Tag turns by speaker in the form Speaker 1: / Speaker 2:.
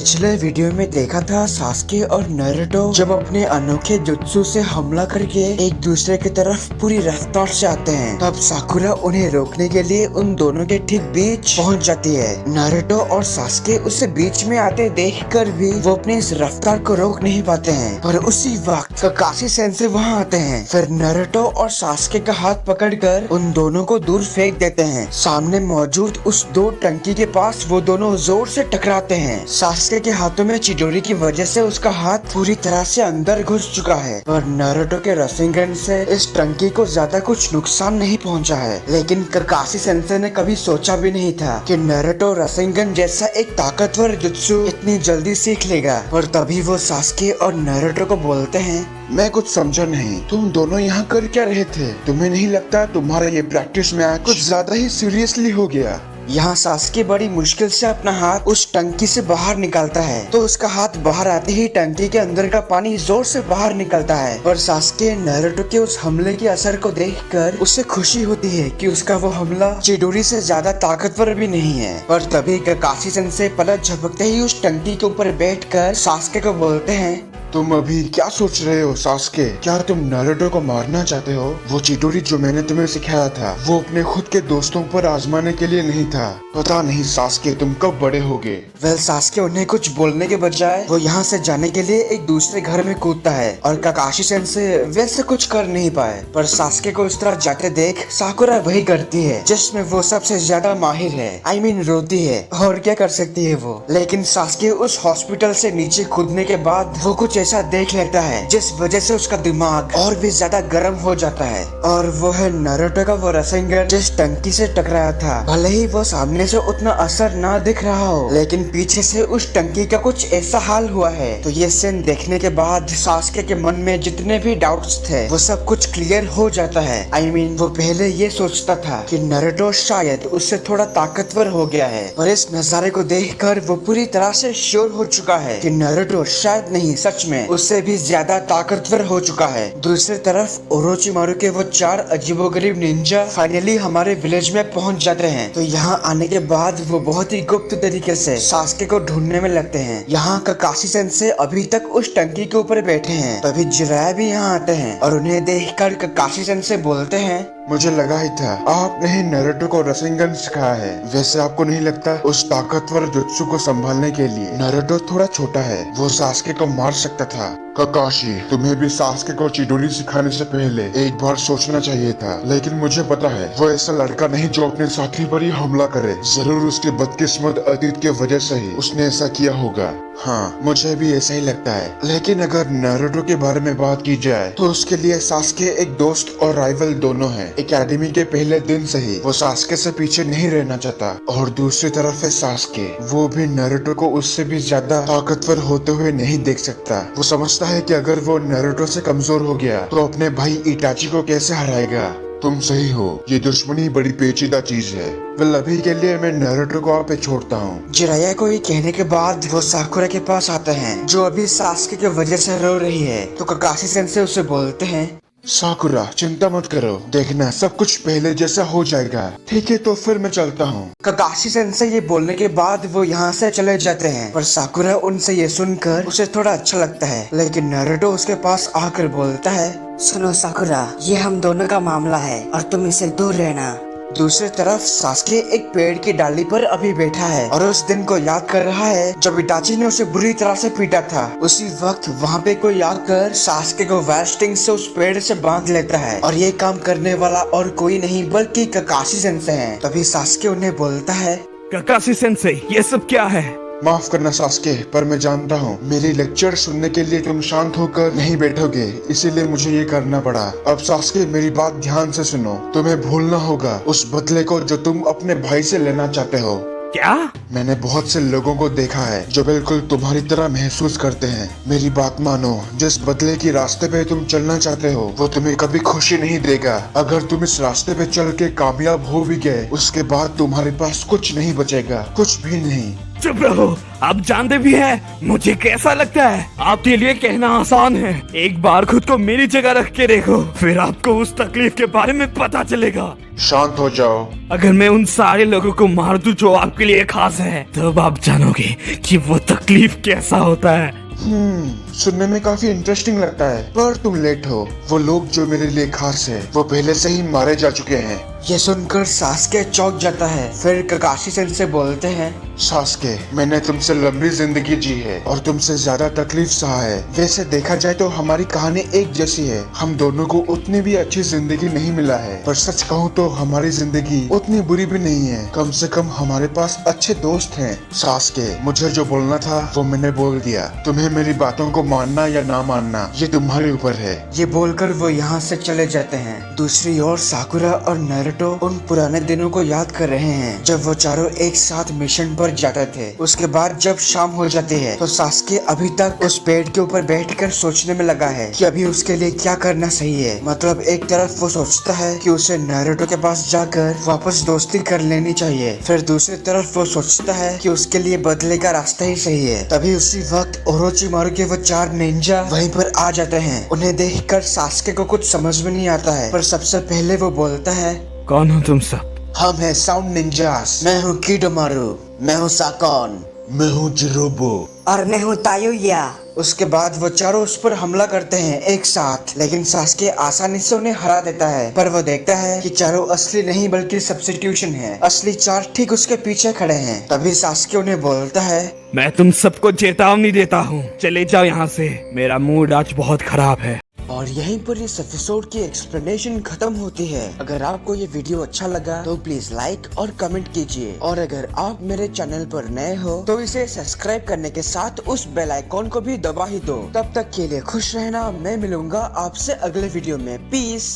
Speaker 1: पिछले वीडियो में देखा था सास्के और नारुतो जब अपने अनोखे जुत्सु से हमला करके एक दूसरे की तरफ पूरी रफ्तार से आते हैं, तब साकुरा उन्हें रोकने के लिए उन दोनों के ठीक बीच पहुंच जाती है। नारुतो और सास्के उसे बीच में आते देखकर भी वो अपनी इस रफ्तार को रोक नहीं पाते हैं, पर उसी वक्त काकाशी सेंसे वहाँ आते हैं। फिर नारुतो और सास्के का हाथ पकड़कर उन दोनों को दूर फेंक देते हैं। सामने मौजूद उस दो टंकी के पास वो दोनों जोर से टकराते हैं। सास्के के हाथों में चिडोरी की वजह से उसका हाथ पूरी तरह से अंदर घुस चुका है और नारुतो के रसिंगन से इस टंकी को ज्यादा कुछ नुकसान नहीं पहुंचा है। लेकिन काकाशी सेंसे ने कभी सोचा भी नहीं था कि नारुतो रसिंगन जैसा एक ताकतवर जुत्सु इतनी जल्दी सीख लेगा। और तभी वो सास्के और नारुतो को बोलते हैं,
Speaker 2: मैं कुछ समझा नहीं, तुम दोनों यहाँ कर क्या रहे थे? तुम्हें नहीं लगता तुम्हारा ये प्रैक्टिस मैच कुछ ज्यादा ही सीरियसली हो गया?
Speaker 1: यहाँ सास्के बड़ी मुश्किल से अपना हाथ उस टंकी से बाहर निकालता है, तो उसका हाथ बाहर आते ही टंकी के अंदर का पानी जोर से बाहर निकलता है। और सास्के नारुतो के उस हमले के असर को देखकर उसे खुशी होती है कि उसका वो हमला चिडोरी से ज्यादा ताकतवर भी नहीं है। पर तभी काकाशी सेंसे पलक झपकते ही उस टंकी के ऊपर बैठकर सास्के को बोलते हैं,
Speaker 2: तुम अभी क्या सोच रहे हो सास्के? क्या तुम नारुतो को मारना चाहते हो? वो चिडोरी जो मैंने तुम्हें सिखाया था वो अपने खुद के दोस्तों पर आजमाने के लिए नहीं था। पता नहीं सास्के तुम कब बड़े होगे।
Speaker 1: वेल सास्के उन्हें कुछ बोलने के बजाय वो यहाँ से जाने के लिए एक दूसरे घर में कूदता है और काकाशी सेंसे वैसे कुछ कर नहीं पाए। पर सास्के को इस तरह जाते देख साकुरा वही करती है जिसमें वो सबसे ज्यादा माहिर है। I mean रोती है, और क्या कर सकती है वो। लेकिन सास्के उस हॉस्पिटल से नीचे कूदने के बाद वो कुछ ऐसा देख लेता है जिस वजह से उसका दिमाग और भी ज्यादा गर्म हो जाता है, और वो है नारुतो का वो रसिंगन जिस टंकी से टकराया था। भले ही वो सामने से उतना असर ना दिख रहा हो, लेकिन पीछे से उस टंकी का कुछ ऐसा हाल हुआ है। तो ये सीन देखने के बाद सास्के के मन में जितने भी डाउट्स थे वो सब कुछ क्लियर हो जाता है। I mean, वो पहले ये सोचता था कि नारुतो शायद उससे थोड़ा ताकतवर हो गया है, पर इस नजारे को देखकर वो पूरी तरह से श्योर हो चुका है कि नारुतो शायद नहीं सच में उससे भी ज्यादा ताकतवर हो चुका है। दूसरी तरफ ओरोचिमारू के वो 4 अजीबोगरीब निंजा फाइनली हमारे विलेज में पहुंच जाते हैं। तो यहाँ आने के बाद वो बहुत ही गुप्त तरीके से सास्के को ढूंढने में लगते हैं। यहाँ काकाशी सेंसे अभी तक उस टंकी के ऊपर बैठे हैं, तभी जिराया भी यहाँ आते हैं और उन्हें देखकर काकाशी सेंसे बोलते हैं,
Speaker 2: मुझे लगा ही था आपने ही नारुतो को रसिंगन सिखाया है। वैसे आपको नहीं लगता उस ताकतवर जुत्सु को संभालने के लिए नारुतो थोड़ा छोटा है? वो सास्के को मार सकता था। काकाशी, तुम्हें भी सास्के को चिडोरी सिखाने से पहले एक बार सोचना चाहिए था। लेकिन मुझे पता है वो ऐसा लड़का नहीं जो अपने साथी पर ही हमला करे। जरूर उसके बदकिस्मत अतीत के वजह से ही उसने ऐसा किया होगा। हाँ, मुझे भी ऐसा ही लगता है। लेकिन अगर नारुतो के बारे में बात की जाए तो उसके लिए सास्के एक दोस्त और राइवल दोनों है। एकेडमी के पहले दिन से ही वो सास्के से पीछे नहीं रहना चाहता। और दूसरी तरफ है सास्के, वो भी नारुतो को उससे भी ज्यादा ताकतवर होते हुए नहीं देख सकता। वो समझता है कि अगर वो नारुतो से कमजोर हो गया तो अपने भाई इटाची को कैसे हराएगा। तुम सही हो, ये दुश्मनी बड़ी पेचीदा चीज है। वेल अभी के लिए मैं नारुतो को आप पे छोड़ता हूँ।
Speaker 1: जिराया को ये कहने के बाद वो साकुरा के पास आते हैं जो अभी सास्के की वजह से रो रही है। तो काकाशी सेंसे उसे बोलते हैं,
Speaker 2: साकुरा चिंता मत करो, देखना सब कुछ पहले जैसा हो जाएगा। ठीक है तो फिर मैं चलता हूँ।
Speaker 1: काकाशी सेंसे ये बोलने के बाद वो यहाँ से चले जाते हैं। पर साकुरा उनसे ये सुनकर उसे थोड़ा अच्छा लगता है। लेकिन नारुतो उसके पास आकर बोलता है, सुनो साकुरा, ये हम दोनों का मामला है और तुम इससे दूर रहना। दूसरी तरफ सास्के एक पेड़ की डाली पर अभी बैठा है और उस दिन को याद कर रहा है जब इटाची ने उसे बुरी तरह से पीटा था। उसी वक्त वहाँ पे कोई आकर सास्के को वेस्टिंग से उस पेड़ से बांध लेता है, और ये काम करने वाला और कोई नहीं बल्कि काकाशी सेंसे है। तभी सास्के उन्हें बोलता है,
Speaker 3: काकाशी सेंसे, ये सब क्या है?
Speaker 2: माफ करना सास्के, पर मैं जानता हूँ मेरी लेक्चर सुनने के लिए तुम शांत होकर नहीं बैठोगे, इसीलिए मुझे ये करना पड़ा। अब सास्के मेरी बात ध्यान से सुनो। तुम्हें भूलना होगा उस बदले को जो तुम अपने भाई से लेना चाहते हो।
Speaker 3: क्या?
Speaker 2: मैंने बहुत से लोगों को देखा है जो बिल्कुल तुम्हारी तरह महसूस करते हैं। मेरी बात मानो, जिस बदले की रास्ते पे तुम चलना चाहते हो वो तुम्हें कभी खुशी नहीं देगा। अगर तुम इस रास्ते पे चल के कामयाब हो भी गए उसके बाद तुम्हारे पास कुछ नहीं बचेगा, कुछ भी नहीं।
Speaker 3: चुप रहो। आप जानते भी हैं मुझे कैसा लगता है। आपके लिए कहना आसान है, एक बार खुद को मेरी जगह रख के देखो, फिर आपको उस तकलीफ के बारे में पता चलेगा।
Speaker 2: शांत हो जाओ।
Speaker 3: अगर मैं उन सारे लोगों को मार दूं जो आपके लिए खास है, तब आप जानोगे कि वो तकलीफ कैसा होता है।
Speaker 2: सुनने में काफी इंटरेस्टिंग लगता है, पर तुम लेट हो। वो लोग जो मेरे लिए खास है वो पहले से ही मारे जा चुके हैं।
Speaker 1: ये सुनकर सास्के चौंक जाता है। फिर ककाशी सेंसे बोलते हैं,
Speaker 2: सास्के, मैंने तुमसे लंबी जिंदगी जी है और तुमसे ज्यादा तकलीफ सहा है। वैसे देखा जाए तो हमारी कहानी एक जैसी है। हम दोनों को उतनी भी अच्छी जिंदगी नहीं मिला है, पर सच कहूँ तो हमारी जिंदगी उतनी बुरी भी नहीं है। कम से कम हमारे पास अच्छे दोस्त हैं। सास्के, मुझे जो बोलना था वो मैंने बोल दिया। तुम्हें मेरी बातों को मानना या ना मानना ये तुम्हारे ऊपर है।
Speaker 1: ये बोलकर वो यहाँ से चले जाते हैं। दूसरी ओर साकुरा और नारुतो उन पुराने दिनों को याद कर रहे हैं जब वो चारों एक साथ मिशन पर जाते थे। उसके बाद जब शाम हो जाती है तो सास्के अभी तक उस पेड़ के ऊपर बैठकर सोचने में लगा है कि अभी उसके लिए क्या करना सही है। मतलब एक तरफ वो सोचता है कि उसे नारुतो के पास जाकर वापस दोस्ती कर लेनी चाहिए, फिर दूसरी तरफ वो सोचता है कि उसके लिए बदले का रास्ता ही सही है। तभी उसी वक्त ओरोचिमारू के वो 4 निंजा वहीं पर आ जाते हैं। उन्हें देखकर सास्के को कुछ समझ में नहीं आता है, पर सबसे पहले वो बोलता है,
Speaker 3: कौन हो तुम सब?
Speaker 1: हम हैं साउंड निंजास। मैं हूँ किडोमारू। मैं हूँ साकॉन।
Speaker 2: मैं हूँ जिरोबो।
Speaker 4: और मैं हूँ तायुया।
Speaker 1: उसके बाद वो चारों उस पर हमला करते हैं एक साथ, लेकिन सास्के आसानी से उन्हें हरा देता है। पर वो देखता है कि चारों असली नहीं बल्कि सब्स्टिट्यूशन है। असली 4 ठीक उसके पीछे खड़े हैं। तभी सास्के उन्हें बोलता है,
Speaker 3: मैं तुम सबको चेतावनी देता हूँ, चले जाओ यहाँ से, मेरा मूड आज बहुत खराब है।
Speaker 1: और यहीं पर इस एपिसोड की एक्सप्लेनेशन खत्म होती है। अगर आपको ये वीडियो अच्छा लगा तो प्लीज लाइक और कमेंट कीजिए, और अगर आप मेरे चैनल पर नए हो तो इसे सब्सक्राइब करने के साथ उस बेल आइकॉन को भी दबा ही दो। तब तक के लिए खुश रहना। मैं मिलूंगा आपसे अगले वीडियो में। पीस।